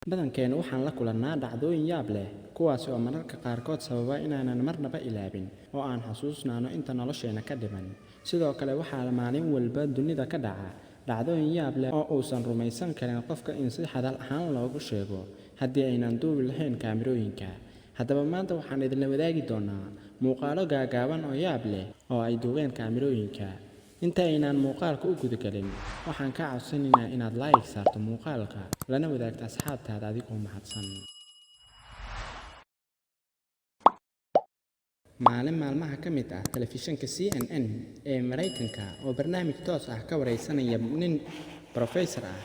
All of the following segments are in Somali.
Badankeena waxaan la kulannaa dhacdooyin yaab leh kuwaas oo mararka qaarkood sababa inaanan marnaba ilaabin oo aan xasuusnaano inta nolosheena ka dhiman. Sidoo kale waxaa maalin walba dunida ka dhaca dhacdooyin yaab leh oo uusan rumaysan karin qofka in si hadal ahaan loogu sheego haddii aynan duubi lahayn kaamirooyinka. Haddaba maanta waxaan idinla wadaagi doonaa muuqaallo gaagaaban oo yaab leh oo ay duubeen kaamirooyinka. Inta aynaan muuqaalka u gudagelin, waxaan kaa codsanaynaa inaad like saarto muuqaalka lana wadaagto asxaabtaada adigoo mahadsan. Maalin maalmaha ka mid ah telefishinka CNN ee Mareykanka oo barnaamij toos ah ka wareysanaya nin professor ah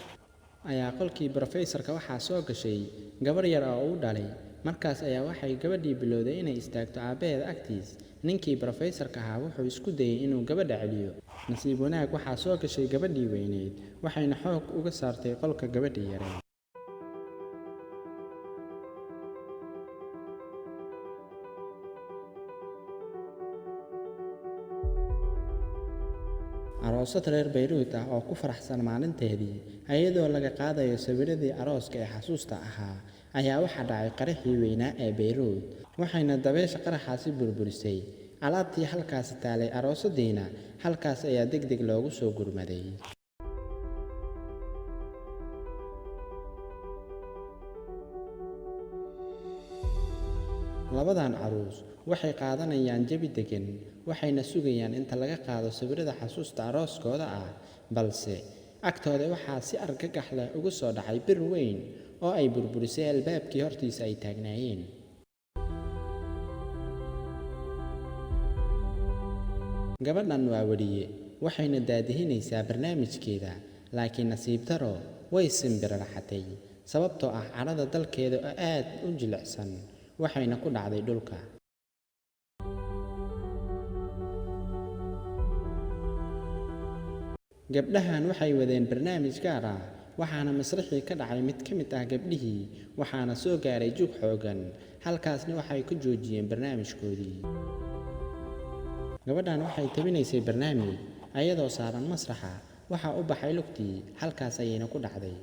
ayaa qolkii professorka waxaa soo gashay gabar yar oo uu dhalay. Markaas ayaa waxay gabadhii bilowday inay istaagto aabaheeda agtiis. Ninkii professorka ahaa wuxuu isku dayay inuu gabadha celiyo. Nasiib wanaag waxaa soo gashay gabadhii weyneyd, waxayna xoog uga saartay qolka gabadhii yareed. Aroosad reer Beirut ah oo ku faraxsan maalinteedii ayadoo laga qaadayo sawiradii arooska ee xasuusta ahaa ayaa waxaa dhacay qaraxii weynaa ee Beirut, waxayna dabeesha qaraxaasi burburisay alaabtii halkaas taalay. Aroosadiina halkaas ayaa degdeg loogu soo gurmaday. Labadan caruus waxay qaadanayaan jawi degan, waxayna sugayaan inta laga qaado sawirada xasuusta arooskooda ah, balse agtooda waxaa si argagax leh ugu soo dhacay bir weyn oo ay burburisay albaabkii hortiisa ay taagnaayeen. Gabadhan waa wariye, waxayna daadihinaysaa barnaamijkeeda, laakiin nasiib daro way simbiriraxatay sababtoo ah carada dalkeeda oo aad u jilicsan waxayna ku dhacday dhulka. Gabdhahan waxay wadeen barnaamij gaar ah, waxaana masraxii ka dhacay mid ka mid ah gabdhihii, waxaana soo gaaray jug xoogan. Halkaasna waxay ku joojiyeen barnaamijkoodii. Gabadhan waxay tabinaysay barnaamij ayadoo saaran masraxa, waxaa u baxay lugtii, halkaas ayayna ku dhacday.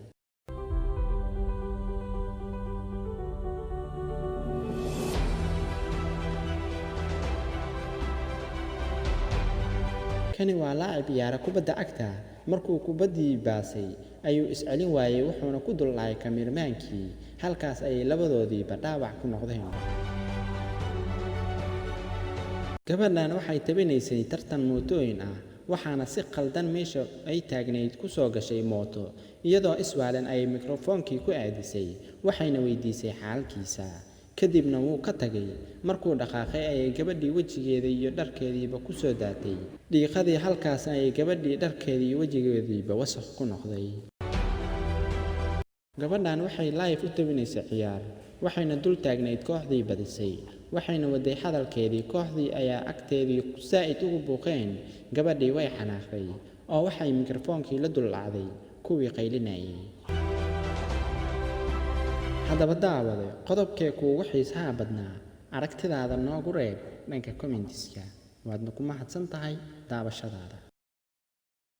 Kani waa laacib ciyaara kubadda cagta. Markuu kubaddii baasay ayuu is-celin waayay, wuxuuna ku dul dhacay kamirmaankii. Halkaas ayay labadoodiiba dhaawac ku noqdeen. Gabadhan waxay tabinaysay tartan mootooyin ah, waxaana si qaldan meesha ay taagnayd ku soo gashay mooto. Iyadoo iswaalan ay mikrofoonkii ku aadisay, waxayna weydiisay xaalkiisa. Kadibna wuu ka tagay. Markuu dhaqaaqay ayay gabadhii wejigeeda iyo dharkeediiba ku soo daatay dhiiqadii. Halkaas ayay gabadhii dharkeedii iyo wejigeediiba wasakh ku noqday. Gabadhan waxay live u tabinaysay ciyaar, waxayna dul taagnayd kooxdii badisay, waxayna waday hadalkeedii. Kooxdii ayaa agteedii zaa'id ugu buuqeen. Gabadhii way xanaaqday oo waxay mikrofoonkii la dul dhacday kuwii qaylinayay. Haddaba daawade, qodobkee kuugu xiisaha badnaa? Aragtidaada noogu reeb dhanka comments-ka. Waadna ku mahadsan tahay daawashadaada.